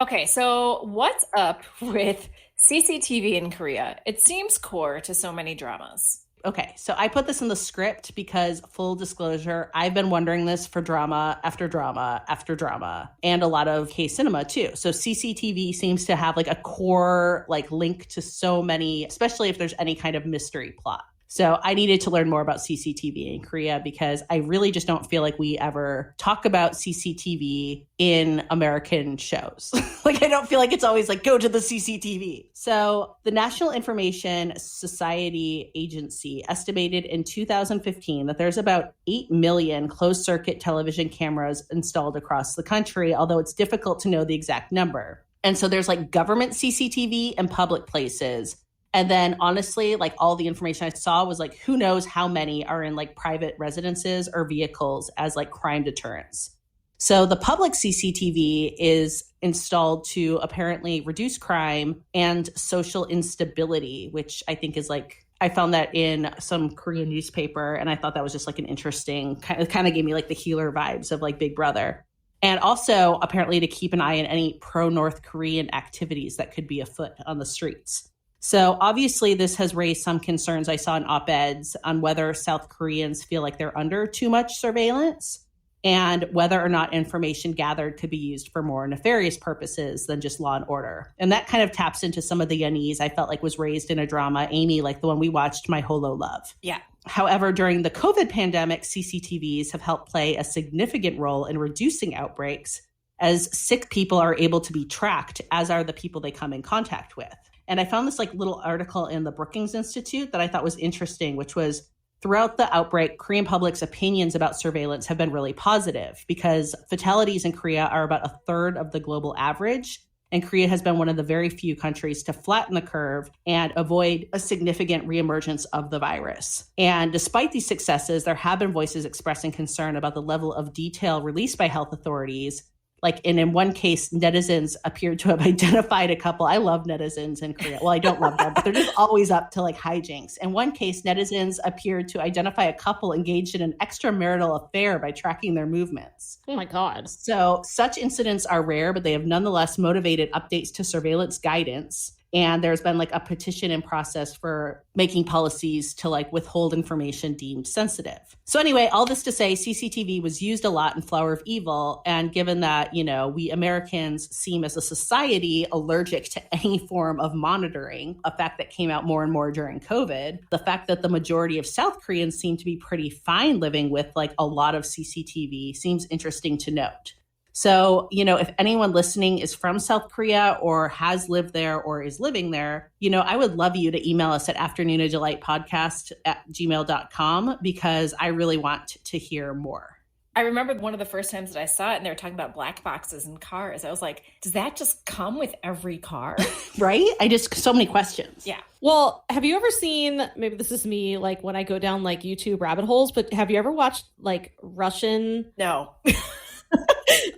Okay. So what's up with CCTV in Korea? It seems core to so many dramas. Okay. So I put this in the script because, full disclosure, I've been wondering this for drama after drama after drama, and a lot of K-cinema too. So CCTV seems to have like a core like link to so many, especially if there's any kind of mystery plot. So I needed to learn more about CCTV in Korea because I really just don't feel like we ever talk about CCTV in American shows. Like, I don't feel like it's always like, go to the CCTV. So the National Information Society Agency estimated in 2015 that there's about 8 million closed circuit television cameras installed across the country, although it's difficult to know the exact number. And so there's like government CCTV and public places. And then honestly, like all the information I saw was like, who knows how many are in like private residences or vehicles as like crime deterrents. So the public CCTV is installed to apparently reduce crime and social instability, which I think is like, I found that in some Korean newspaper. And I thought that was just like an interesting, kind of gave me like the healer vibes of like Big Brother. And also apparently to keep an eye on any pro-North Korean activities that could be afoot on the streets. So obviously this has raised some concerns I saw in op-eds on whether South Koreans feel like they're under too much surveillance and whether or not information gathered could be used for more nefarious purposes than just law and order. And that kind of taps into some of the unease I felt like was raised in a drama, Amy, like the one we watched, My Holo Love. Yeah. However, during the COVID pandemic, CCTVs have helped play a significant role in reducing outbreaks, as sick people are able to be tracked, as are the people they come in contact with. And I found this like little article in the Brookings Institute that I thought was interesting, which was throughout the outbreak, Korean public's opinions about surveillance have been really positive because fatalities in Korea are about a third of the global average. And Korea has been one of the very few countries to flatten the curve and avoid a significant reemergence of the virus. And despite these successes, there have been voices expressing concern about the level of detail released by health authorities. Like, and in one case, netizens appeared to have identified a couple. I love netizens in Korea. Well, I don't love them, but they're just always up to like hijinks. In one case, netizens appeared to identify a couple engaged in an extramarital affair by tracking their movements. Oh my God. So such incidents are rare, but they have nonetheless motivated updates to surveillance guidance. And there's been like a petition in process for making policies to like withhold information deemed sensitive. So anyway, all this to say, CCTV was used a lot in Flower of Evil. And given that, you know, we Americans seem as a society allergic to any form of monitoring, a fact that came out more and more during COVID, the fact that the majority of South Koreans seem to be pretty fine living with like a lot of CCTV seems interesting to note. So, you know, if anyone listening is from South Korea or has lived there or is living there, you know, I would love you to email us at AfterNoona Delight podcast@gmail.com because I really want to hear more. I remember one of the first times that I saw it and they were talking about black boxes in cars. I was like, does that just come with every car? Right? So many questions. Yeah. Well, have you ever seen, maybe this is me, like when I go down like YouTube rabbit holes, but have you ever watched like Russian? No.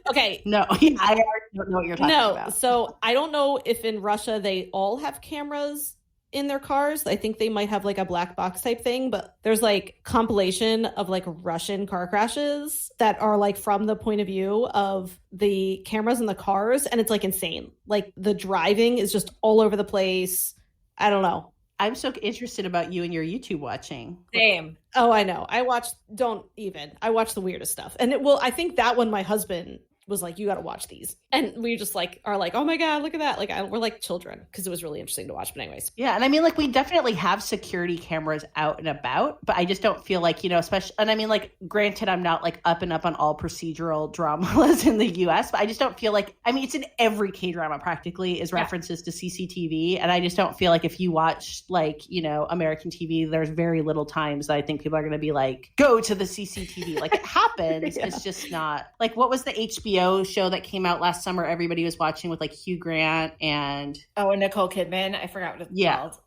Okay. No, I already don't know what you're talking about. No. So I don't know if in Russia they all have cameras in their cars. I think they might have like a black box type thing, but there's like compilation of like Russian car crashes that are like from the point of view of the cameras in the cars. And it's like insane. Like the driving is just all over the place. I don't know. I'm so interested about you and your YouTube watching. Same. Oh, I know. I watch the weirdest stuff. And I think that one, my husband was like, you got to watch these. And we just like are like, oh my God, look at that. Like we're like children because it was really interesting to watch. But anyways. Yeah. And I mean, like we definitely have security cameras out and about, but I just don't feel like, especially, and I mean, like, granted, I'm not like up and up on all procedural dramas in the US, but I just don't feel like, I mean, it's in every K-drama practically is references to CCTV. And I just don't feel like if you watch like, American TV, there's very little times that I think people are going to be like, go to the CCTV. Like it happens. Yeah. It's just not like, what was the HBO show that came out last summer everybody was watching with like Hugh Grant and Nicole Kidman. I forgot what it's called.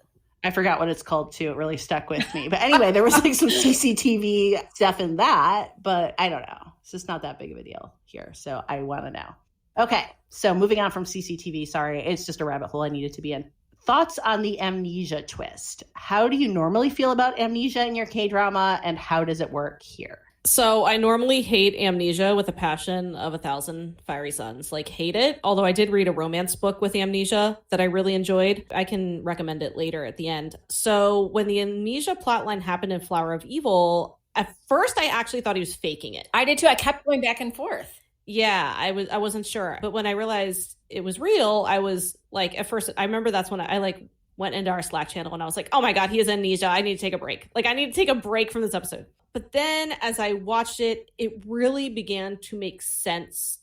I forgot what it's called too. It really stuck with me. But anyway, there was like some CCTV stuff in that, but I don't know. It's just not that big of a deal here. So I want to know. Okay. So moving on from CCTV, sorry, it's just a rabbit hole I needed to be in. Thoughts on the amnesia twist. How do you normally feel about amnesia in your K-drama and how does it work here? So I normally hate amnesia with a passion of 1,000 fiery suns. Like hate it. Although I did read a romance book with amnesia that I really enjoyed. I can recommend it later at the end. So when the amnesia plotline happened in Flower of Evil, at first I actually thought he was faking it. I did too. I kept going back and forth. Yeah, I wasn't sure. But when I realized it was real, I was like, at first, I remember that's when I like went into our Slack channel and I was like, oh my God, he has amnesia. I need to take a break. Like I need to take a break from this episode. But then as I watched it, it really began to make sense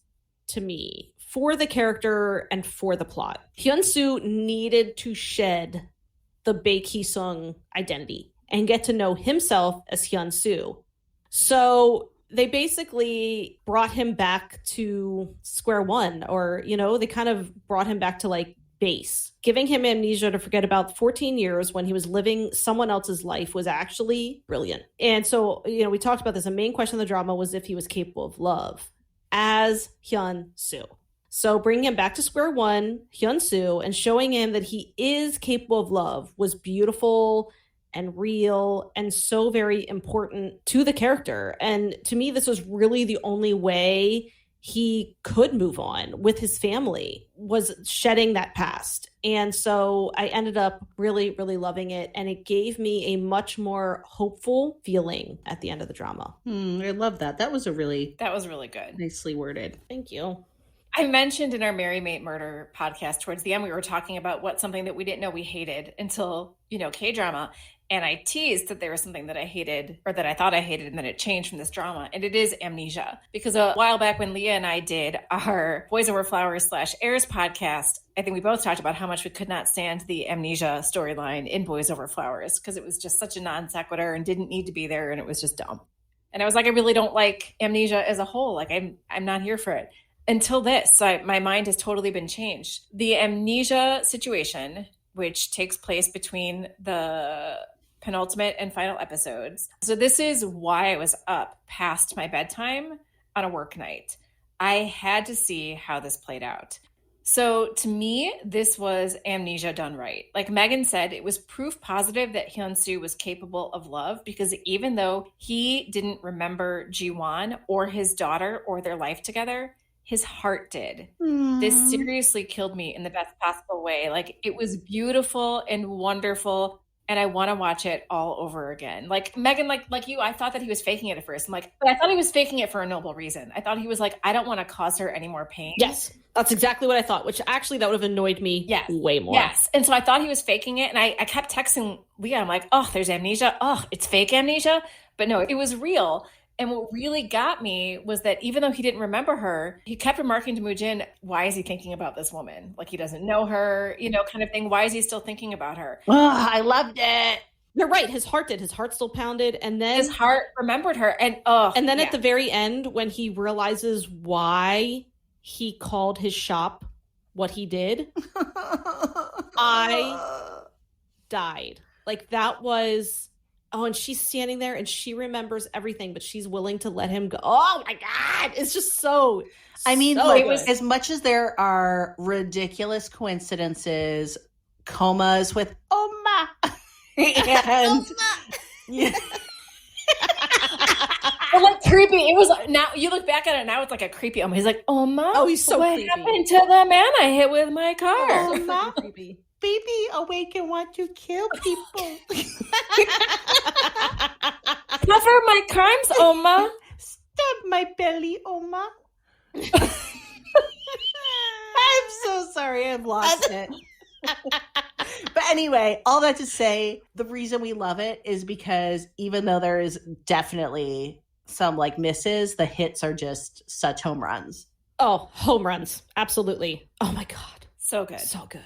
to me for the character and for the plot. Hyun-soo needed to shed the Bae Ki-sung identity and get to know himself as Hyun-soo. So they basically brought him back to square one, or, they kind of brought him back to like base. Giving him amnesia to forget about 14 years when he was living someone else's life was actually brilliant. And so, we talked about this. The main question of the drama was if he was capable of love as Hyun-soo. So bringing him back to square one, Hyun-soo, and showing him that he is capable of love was beautiful and real and so very important to the character. And to me, this was really the only way he could move on with his family, was shedding that past. And so I ended up really, really loving it. And it gave me a much more hopeful feeling at the end of the drama. I love that. That was really good. Nicely worded. Thank you. I mentioned in our Marry Mate Murder podcast towards the end, we were talking about what's something that we didn't know we hated until, K-drama. And I teased that there was something that I hated, or that I thought I hated, and then it changed from this drama. And it is amnesia. Because a while back when Leah and I did our Boys Over Flowers /Airs podcast, I think we both talked about how much we could not stand the amnesia storyline in Boys Over Flowers, because it was just such a non sequitur and didn't need to be there, and it was just dumb. And I was like, I really don't like amnesia as a whole. Like, I'm not here for it. Until this, my mind has totally been changed. The amnesia situation, which takes place between the penultimate and final episodes. So this is why I was up past my bedtime on a work night. I had to see how this played out. So to me, this was amnesia done right. Like Megan said, it was proof positive that Hyun-soo was capable of love, because even though he didn't remember Ji-won or his daughter or their life together, his heart did. This seriously killed me in the best possible way. Like, it was beautiful and wonderful, and I want to watch it all over again. Like Megan, like you, I thought that he was faking it at first. I'm like, but I thought he was faking it for a noble reason. I thought he was like, I don't want to cause her any more pain. Yes, that's exactly what I thought, which actually that would have annoyed me way more. Yes. And so I thought he was faking it, and I kept texting Leah. I'm like, oh, there's amnesia. Oh, it's fake amnesia. But no, it was real. And what really got me was that even though he didn't remember her, he kept remarking to Moojin, why is he thinking about this woman? Like, he doesn't know her, kind of thing. Why is he still thinking about her? Oh, I loved it. You're right. His heart did. His heart still pounded. And then his heart remembered her. And then at the very end, when he realizes why he called his shop what he did, I died. Like that was, and she's standing there and she remembers everything, but she's willing to let him go. Oh my God. It's just so, I mean, so like, good. as much as there are ridiculous coincidences, comas with Oma and yeah. But like creepy. It was now you look back at it now, it's like a creepy Oma. He's like, Oma, Oh, he's so what creepy. happened to the man I hit with my car? Oma, creepy. Baby, awake and want to kill people. Cover my crimes, Oma. Stab my belly, Oma. I'm so sorry, I've lost it. But anyway, all that to say, the reason we love it is because even though there is definitely some like misses, the hits are just such home runs. Oh, home runs. Absolutely. Oh my God. So good. So good.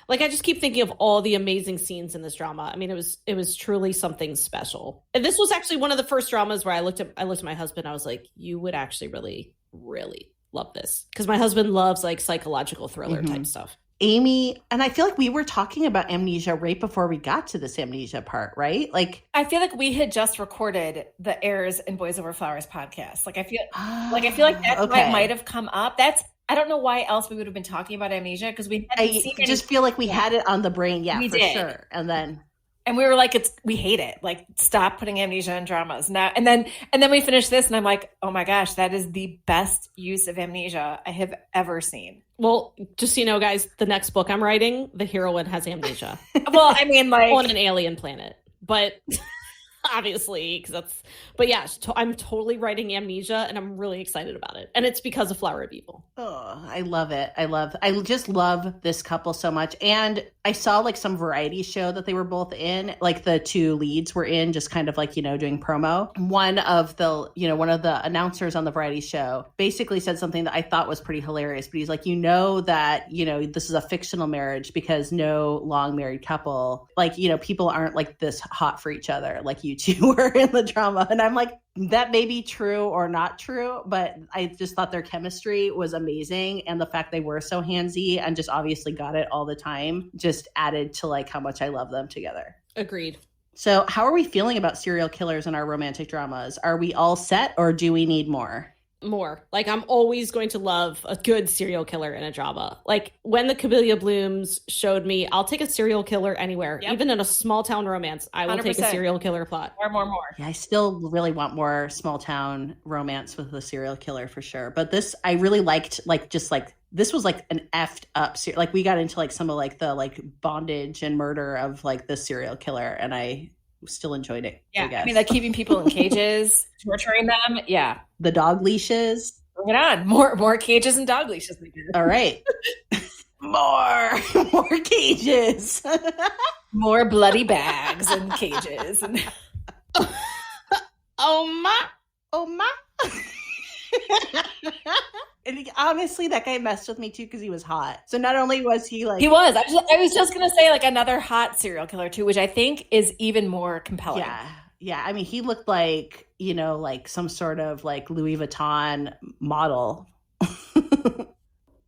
Like I just keep thinking of all the amazing scenes in this drama. I mean, it was truly something special. And this was actually one of the first dramas where I looked at my husband. I was like, you would actually really, really love this. Because my husband loves like psychological thriller type stuff. Amy, and I feel like we were talking about amnesia right before we got to this amnesia part, right? Like I feel like we had just recorded the Airs and Boys Over Flowers podcast. Like I feel like that's why it might have come up. I don't know why else we would have been talking about amnesia because we hadn't seen just feel like we had it on the brain, we for did. Sure. And we were like, we hate it. Like, stop putting amnesia in dramas now. And then we finished this, and I'm like, oh my gosh, that is the best use of amnesia I have ever seen. Well, just so you know, guys, the next book I'm writing, the heroine has amnesia. Well, I mean, like on an alien planet, but obviously, but yeah, I'm totally writing amnesia, and I'm really excited about it, and it's because of Flower of Evil. Oh, I love it. I just love this couple so much. And I saw like some variety show that they were both in, like the two leads were in, just kind of like, doing promo. One of the announcers on the variety show basically said something that I thought was pretty hilarious, but he's like, that, this is a fictional marriage because no long married couple, like, people aren't like this hot for each other like you two were in the drama. And I'm like, that may be true or not true, but I just thought their chemistry was amazing. And the fact they were so handsy and just obviously got it all the time just added to like how much I love them together. Agreed. So how are we feeling about serial killers in our romantic dramas? Are we all set or do we need more? More. Like I'm always going to love a good serial killer in a drama. Like when the Camellia Blooms showed me, I'll take a serial killer anywhere. Yep. Even in a small town romance, I will 100%. Take a serial killer plot. More. Yeah, I still really want more small town romance with a serial killer for sure. But this, I really liked, this was like an effed up, like we got into like some of like the like bondage and murder of like the serial killer, and I still enjoyed it. Yeah, I mean, like keeping people in cages, torturing them. Yeah, the dog leashes. Bring it on, more cages and dog leashes. All right, more cages, more bloody bags and cages. And oh my. And honestly, that guy messed with me too because he was hot. So not only was he like... He was. I was just going to say like another hot serial killer too, which I think is even more compelling. Yeah. I mean, he looked like, like some sort of like Louis Vuitton model.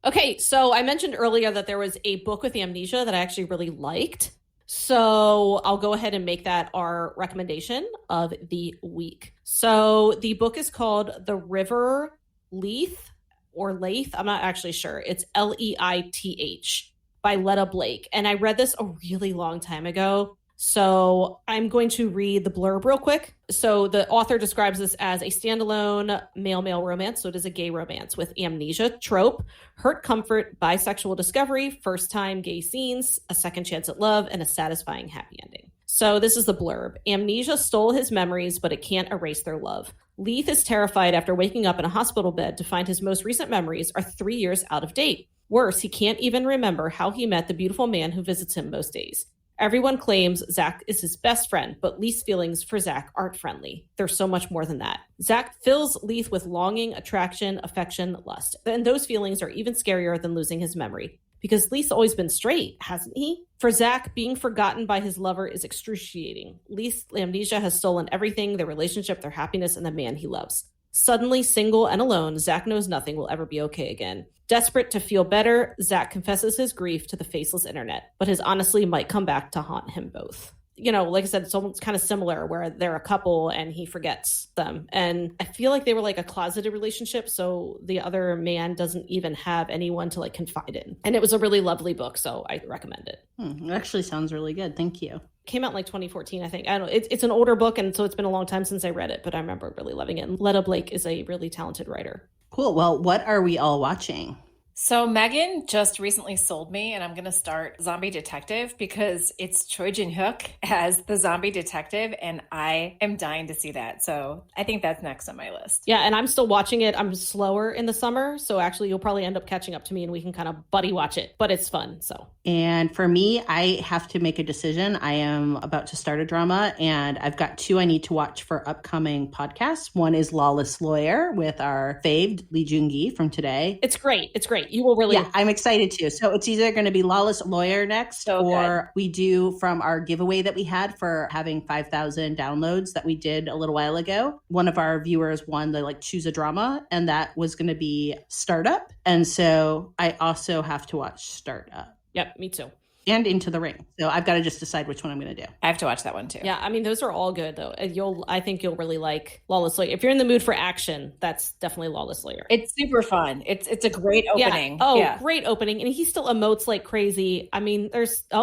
Okay, so I mentioned earlier that there was a book with amnesia that I actually really liked. So I'll go ahead and make that our recommendation of the week. So the book is called The River Leith or Leith. I'm not actually sure. It's Leith by Leta Blake. And I read this a really long time ago. So I'm going to read the blurb real quick. So the author describes this as a standalone male-male romance. So it is a gay romance with amnesia trope, hurt comfort, bisexual discovery, first-time gay scenes, a second chance at love, and a satisfying happy ending. So this is the blurb. Amnesia stole his memories, but it can't erase their love. Leith is terrified after waking up in a hospital bed to find his most recent memories are 3 years out of date. Worse, he can't even remember how he met the beautiful man who visits him most days. Everyone claims Zach is his best friend, but Leith's feelings for Zach aren't friendly. They're so much more than that. Zach fills Leith with longing, attraction, affection, lust. And those feelings are even scarier than losing his memory. because Leith's always been straight, hasn't he? For Zach, being forgotten by his lover is excruciating. Leith's amnesia has stolen everything, their relationship, their happiness, and the man he loves. Suddenly single and alone, Zach knows nothing will ever be okay again. Desperate to feel better, Zach confesses his grief to the faceless internet, but his honestly might come back to haunt him both. Like I said, it's almost kind of similar where they're a couple and he forgets them. And I feel like they were like a closeted relationship. So the other man doesn't even have anyone to like confide in. And it was a really lovely book. So I recommend it. It actually sounds really good. Thank you. Came out in like 2014, I think. I don't know. It's an older book. And so it's been a long time since I read it, but I remember really loving it. And Leta Blake is a really talented writer. Cool. Well, what are we all watching? So Megan just recently sold me, and I'm going to start Zombie Detective because it's Choi Jin-hyuk as the zombie detective, and I am dying to see that. So I think that's next on my list. Yeah, and I'm still watching it. I'm slower in the summer, so actually you'll probably end up catching up to me and we can kind of buddy watch it, but it's fun, so. And for me, I have to make a decision. I am about to start a drama, and I've got 2 I need to watch for upcoming podcasts. One is Lawless Lawyer with our fave, Lee Joon Gi from today. It's great. It's great. You will really... Yeah, I'm excited too. So it's either going to be Lawless Lawyer next, or we do from our giveaway that we had for having 5,000 downloads that we did a little while ago. One of our viewers won the choose a drama, and that was going to be Startup. And so I also have to watch Startup. Yep, me too. And Into the Ring. So I've got to just decide which one I'm going to do. I have to watch that one too. Yeah, I mean, those are all good though. I think you'll really like Lawless Lawyer. If you're in the mood for action, that's definitely Lawless Lawyer. It's super fun. It's a great opening. Yeah. Oh, great opening. And he still emotes like crazy. I mean,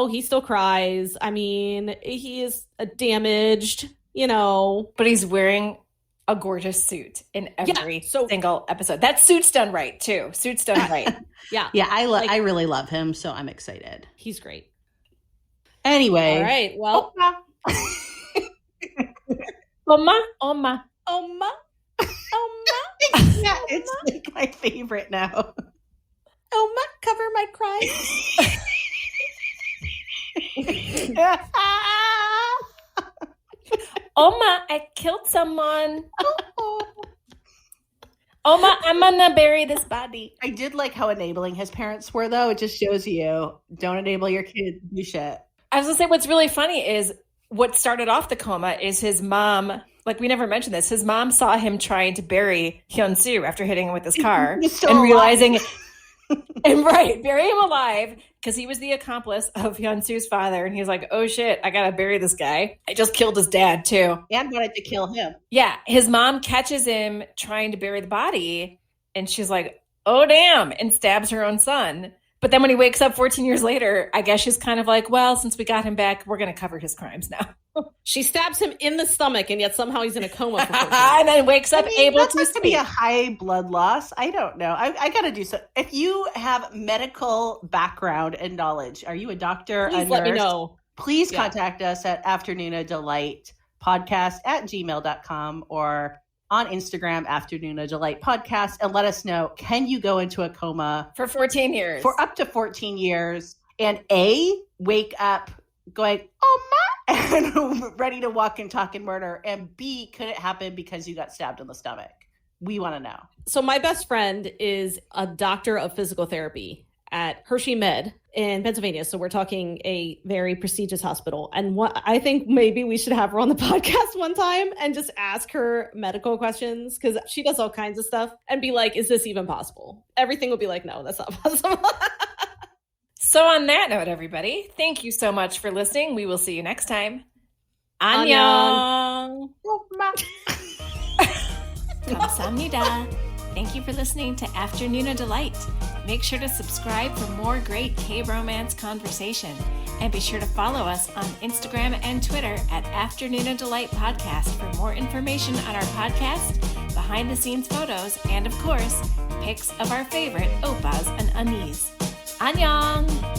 he still cries. I mean, he is damaged, But he's wearing a gorgeous suit in every single episode. That suit's done right too. Suit's done right. Yeah. Yeah, I really love him, so I'm excited. He's great. Anyway. All right. Well. Oma. Yeah, it's like my favorite now. Oma, cover my cries. Oma, I killed someone. Oma, I'm gonna bury this body. I did like how enabling his parents were, though. It just shows you, don't enable your kid to do shit. I was gonna say, what's really funny is what started off the coma is his mom. Like, we never mentioned this. His mom saw him trying to bury Hyun-soo after hitting him with his car and realizing, bury him alive, because he was the accomplice of Hyun-soo's father. And he was like, oh shit, I gotta bury this guy. I just killed his dad too. And wanted to kill him. Yeah. His mom catches him trying to bury the body, and she's like, oh damn, and stabs her own son. But then when he wakes up 14 years later, I guess she's kind of like, well, since we got him back, we're going to cover his crimes now. She stabs him in the stomach, and yet somehow he's in a coma for 14 and then wakes up able to speak. To be a high blood loss. I don't know. I got to do so. If you have medical background and knowledge, are you a doctor? Please let me know. Please contact us at AfterNoona Delight podcast @gmail.com or on Instagram, AfterNoona Delight podcast, and let us know, can you go into a coma for 14 years? For up to 14 years and wake up going, oh my, and ready to walk and talk and murder, and B, could it happen because you got stabbed in the stomach? We want to know. So my best friend is a doctor of physical therapy at Hershey Med in Pennsylvania. So we're talking a very prestigious hospital. And I think maybe we should have her on the podcast one time and just ask her medical questions, because she does all kinds of stuff, and be like, is this even possible? Everything will be like, no, that's not possible. So on that note, everybody, thank you so much for listening. We will see you next time. Annyeong. 감사합니다. Thank you for listening to AfterNoona Delight. Make sure to subscribe for more great K-romance conversation. And be sure to follow us on Instagram and Twitter at AfterNoona Delight Podcast for more information on our podcast, behind-the-scenes photos, and, of course, pics of our favorite oppas and anis. Annyeong!